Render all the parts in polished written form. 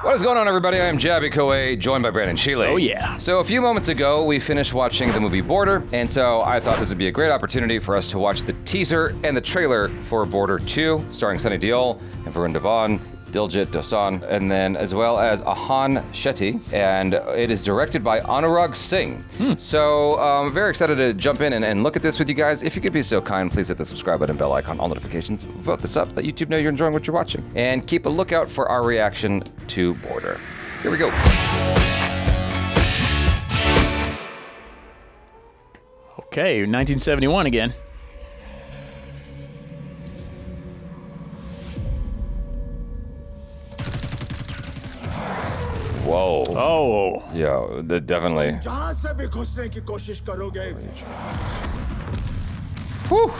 What is going on, everybody? I am Jaby, joined by Brandon, SHEALY. Oh, yeah. So a few moments ago, we finished watching the movie Border, and so I thought this would be a great opportunity for us to watch the teaser and the trailer for Border 2, starring Deol and Varun, Dhawan, Diljit, Dosanjh, and then as well as Ahan Shetty, and it is directed by Anurag Singh. So I'm very excited to jump in and look at this with you guys. If you could be so kind, please hit the subscribe button, bell icon, all notifications, vote this up, let YouTube know you're enjoying what you're watching, and keep a lookout for our reaction to Border. Here we go. Okay, 1971 again. Whoa. Oh. Yeah, definitely.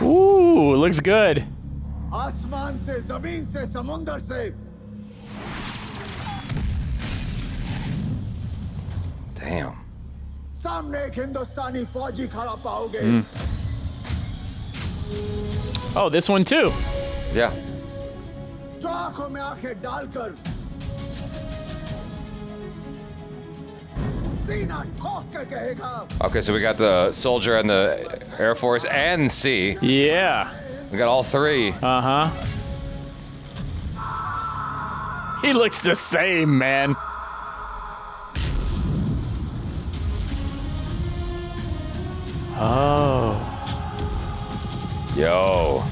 Ooh, looks good. Damn. Oh, this one too. Yeah. Okay, so we got the soldier and the Air Force and Sea. Yeah. We got all three. Uh-huh. He looks the same, man. Oh. Yo.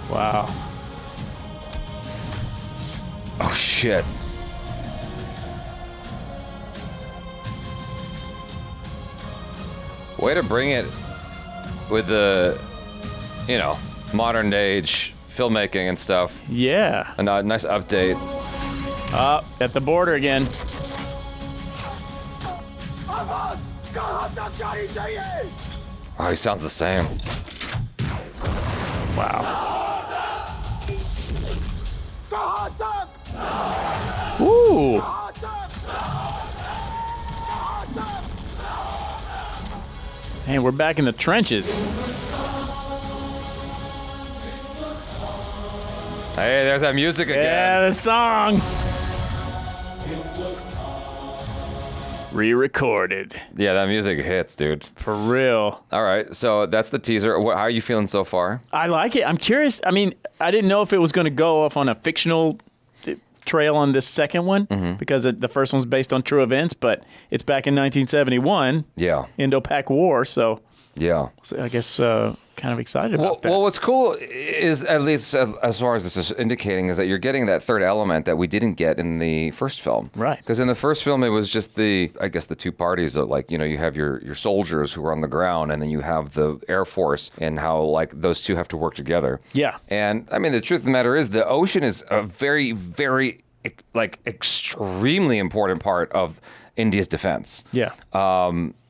Wow. Oh, shit. Way to bring it with the, you know, modern age filmmaking and stuff. Yeah. A nice update. At the border again. Oh, he sounds the same. Wow. Ooh. Man, we're back in the trenches. Hey, there's that music again. Yeah, the song. Re-recorded. Yeah, that music hits, dude. For real. All right, so that's the teaser. How are you feeling so far? I like it. I'm curious. I mean, I didn't know if it was going to go off on a fictional trail on this second one because the first one's based on true events, but it's back in 1971. Yeah. Indo-Pak War, so I guess kind of excited about that. Well, what's cool is, at least as far as this is indicating, is that you're getting that third element that we didn't get in the first film. Right. Because in the first film, it was just the two parties of, like, you know, you have your soldiers who are on the ground, and then you have the Air Force, and how, like, those two have to work together. Yeah. And, I mean, the truth of the matter is the ocean is a very, very, like, extremely important part of India's defense. Yeah.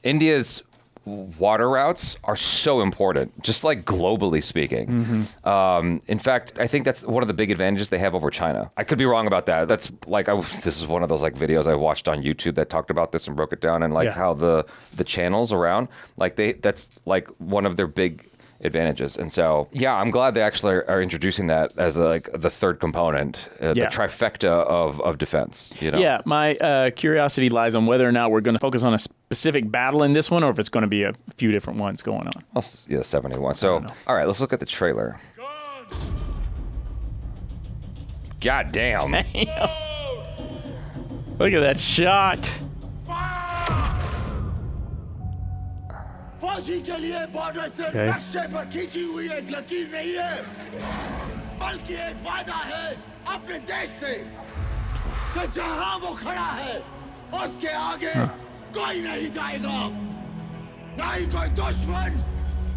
India's water routes are so important, just like globally speaking. In fact, I think that's one of the big advantages they have over China. I could be wrong about that. That's like, this is one of those like videos I watched on YouTube that talked about this and broke it down, and like how the channels around, like that's like one of their big advantages. And so, yeah, I'm glad they actually are introducing that as like the third component, the trifecta of defense. You know? Yeah, my curiosity lies on whether or not we're going to focus on a specific battle in this one, or if it's going to be a few different ones going on. Well, yeah, 71. So, all right, let's look at the trailer. God damn. Look at that shot. फौजी के लिए border से नक्शे पर खींची हुई एक लकीर नहीं है, बल्कि एक वादा है अपने देश से कि जहां वो खड़ा है उसके आगे कोई नहीं जाएगा, ना ही कोई दुश्मन,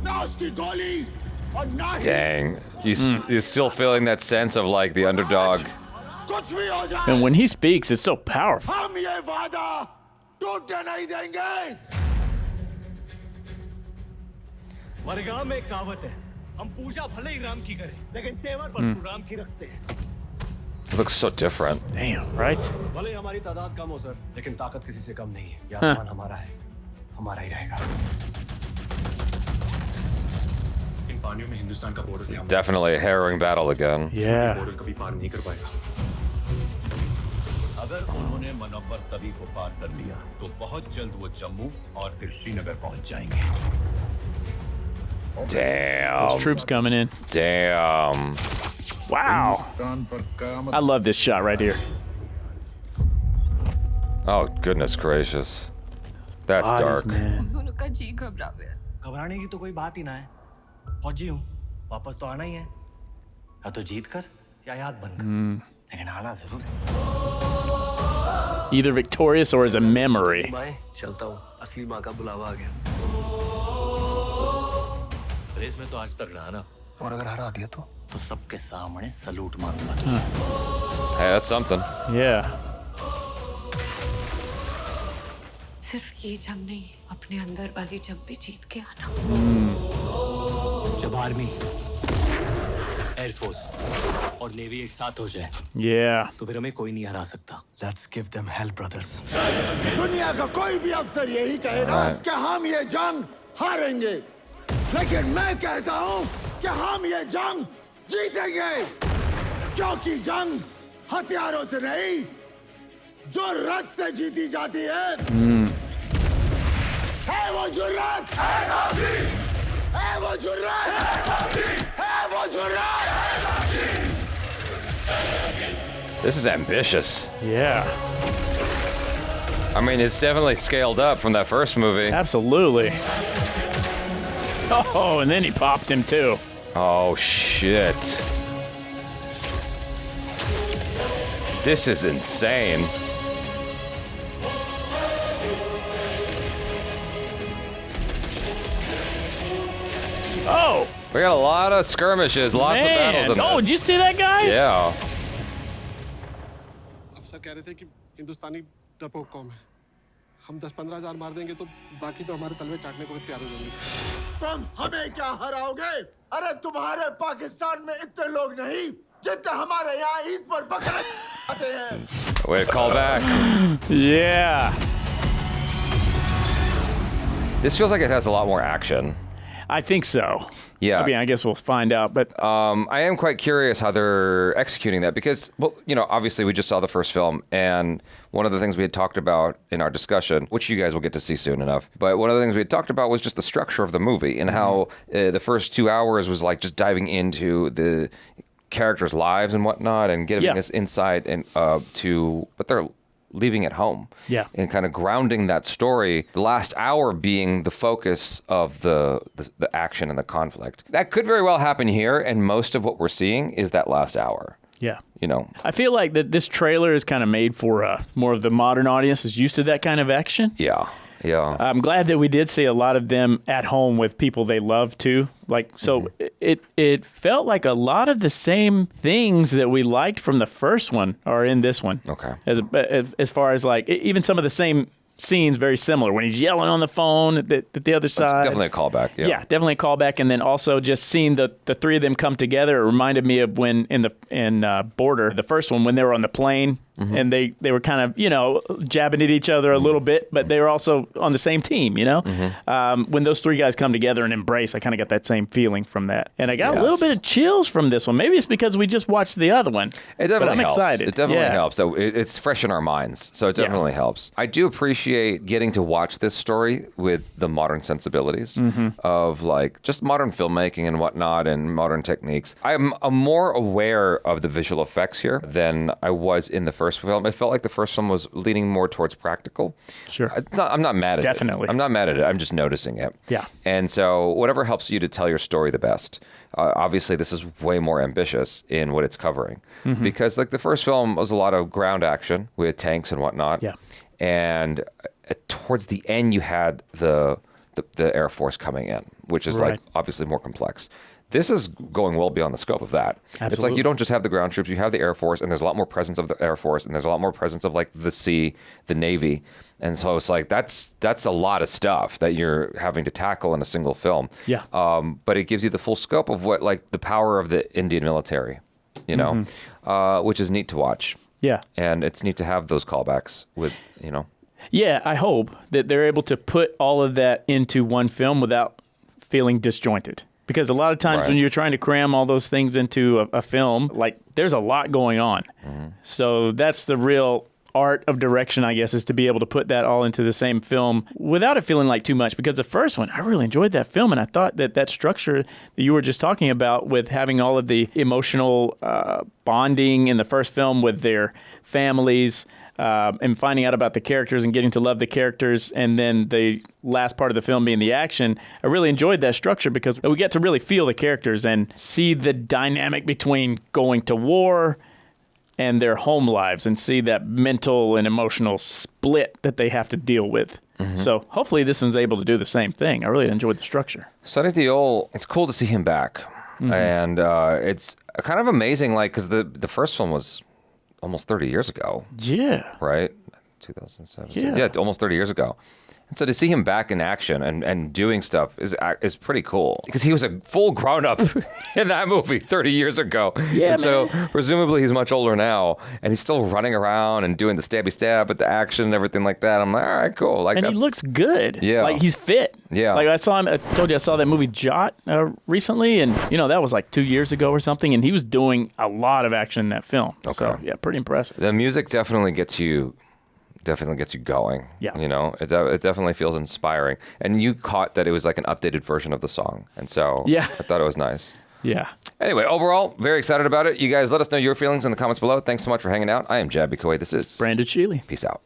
ना उसकी गोली, और ना ही. Dang, you're still feeling that sense of like the underdog. कुछ भी हो जाए, and when he speaks, it's so powerful. हम ये वादा टूटने नहीं देंगे. मरगाम में एक कहावत है, हम पूजा भले ही राम की करें, लेकिन तेवर पर राम की रखते हैं. It looks so different. Damn, right? भले हमारी तादाद कम हो सर, लेकिन ताकत किसी से कम नहीं है. ये आसमान हमारा है, हमारा ही रहेगा. इन पानियों में हिंदुस्तान का border. Definitely a harrowing battle again. Yeah. Border कभी पार नहीं कर पाएगा. अगर उन्होंने मनव्वर तवी को पार कर लिया तो बहुत जल्द वो जम्मू और फिर श्रीनगर पहुंच जाएंगे। Damn. Troops coming in. Damn. Wow. I love this shot right here. Oh, goodness gracious. That's dark. दोनों का जी घबरा गया। घबराने की तो कोई बात ही ना है। फौजी हूँ, वापस तो आना ही है। या तो जीत कर या याद बनकर, लेकिन आना जरूर है। Either victorious or as a memory. मैं चलता हूँ, असली माँ का बुलावा आ गया। रेस में तो आज तक रहा ना, और अगर हरा दिया तो सबके सामने सलूट मारूंगा तुझे। Hey, that's something. Yeah. सिर्फ ये जंग नहीं, अपने अंदर वाली जंग भी जीत के आना। जब आर्मी, एयरफोर्स और नेवी एक साथ हो जाए, Yeah. तो फिर हमें कोई नहीं हरा सकता। Let's give them hell, brothers. दुनिया का कोई भी अफसर यही कहेगा कि हम ये जंग हारेंगे, लेकिन मैं कहता हूँ कि हम ये जंग जीतेंगे, क्योंकि जंग हथियारों से नहीं, जो रथ से जीती जाती है वो जुर्रत, है वो जुर्रत, है वो जुर्रत। This is ambitious. Yeah. I mean, it's definitely scaled up from that first movie. Absolutely. Oh, and then he popped him too. Oh, shit. This is insane. Oh, We got a lot of skirmishes, lots of battles in man. Oh, this. did you see that guy? Yeah. अफसर कह रहे थे कि हिंदुस्तानी डरपोक कौम है। हम 10-15 हजार मार देंगे तो बाकी तो हमारे तलवे चाटने को भी तैयार हो जाएंगे। तुम हमें क्या हराओगे? अरे तुम्हारे पाकिस्तान में इतने लोग नहीं जितने हमारे यहाँ ईद पर बकरे आते हैं। Way to call back. Yeah. This feels like it has a lot more action. I think so. Yeah. I mean, I guess we'll find out, but I am quite curious how they're executing that because, well, you know, obviously we just saw the first film, and one of the things we had talked about in our discussion, which you guys will get to see soon enough, but one of the things we had talked about was just the structure of the movie and how the first 2 hours was like just diving into the characters' lives and whatnot and getting us insight and to what they're leaving at home. Yeah. And kind of grounding that story, the last hour being the focus of the action and the conflict. That could very well happen here, and most of what we're seeing is that last hour. yeah. You know. I feel like that this trailer is kind of made for more of the modern audience is used to that kind of action. Yeah. Yeah. I'm glad that we did see a lot of them at home with people they love too. Like, so it felt like a lot of the same things that we liked from the first one are in this one. Okay. As far as like, even some of the same scenes very similar when he's yelling on the phone at the other side. Definitely a callback. Yeah. Yeah, definitely a callback. And then also just seeing the three of them come together. It reminded me of when in Border, the first one, when they were on the plane. And they were kind of, you know, jabbing at each other a little bit, but they were also on the same team, you know? When those three guys come together and embrace, I kind of got that same feeling from that. And I got a little bit of chills from this one. Maybe it's because we just watched the other one. It definitely but I'm helps. excited. It definitely helps. So it's fresh in our minds. So it definitely helps. I do appreciate getting to watch this story with the modern sensibilities of like just modern filmmaking and whatnot and modern techniques. I'm more aware of the visual effects here than I was in the first film. It felt like the first one was leaning more towards practical. Sure. I'm not mad at it. Definitely. I'm not mad at it. I'm just noticing it. Yeah. And so whatever helps you to tell your story the best. Obviously, this is way more ambitious in what it's covering because like the first film was a lot of ground action with tanks and whatnot. Yeah. And towards the end, you had the Air Force coming in, which is like obviously more complex. This is going well beyond the scope of that. Absolutely. It's like you don't just have the ground troops, you have the Air Force, and there's a lot more presence of the Air Force, and there's a lot more presence of like the sea, the Navy. And so it's like that's a lot of stuff that you're having to tackle in a single film. Yeah. But it gives you the full scope of what like the power of the Indian military, you know, which is neat to watch. Yeah. And it's neat to have those callbacks with, you know. Yeah, I hope that they're able to put all of that into one film without feeling disjointed. Because a lot of times when you're trying to cram all those things into a film, like there's a lot going on. So that's the real art of direction, I guess, is to be able to put that all into the same film without it feeling like too much. Because the first one, I really enjoyed that film, and I thought that structure that you were just talking about with having all of the emotional bonding in the first film with their families, and finding out about the characters and getting to love the characters, and then the last part of the film being the action, I really enjoyed that structure because we get to really feel the characters and see the dynamic between going to war and their home lives and see that mental and emotional split that they have to deal with. Mm-hmm. So hopefully this one's able to do the same thing. I really enjoyed the structure. Sonny Deol, it's cool to see him back. Mm-hmm. And it's kind of amazing, like, because the first one was almost 30 years ago. Yeah. Right? 2007. Yeah, almost 30 years ago. And so to see him back in action and doing stuff is pretty cool. Because he was a full grown-up in that movie 30 years ago. Yeah, and so presumably he's much older now, and he's still running around and doing the stabby stab at the action and everything like that. I'm like, all right, cool. Like, and he looks good. Yeah. Like, he's fit. Yeah. Like, I told you I saw that movie Jot recently, and, that was like 2 years ago or something, and he was doing a lot of action in that film. Okay. So, yeah, pretty impressive. The music definitely gets you going. Yeah. It definitely feels inspiring. And you caught that it was like an updated version of the song. And so yeah. I thought it was nice. Yeah. Anyway, overall, very excited about it. You guys let us know your feelings in the comments below. Thanks so much for hanging out. I am Jaby. This is Brandon SHEALY. Peace out.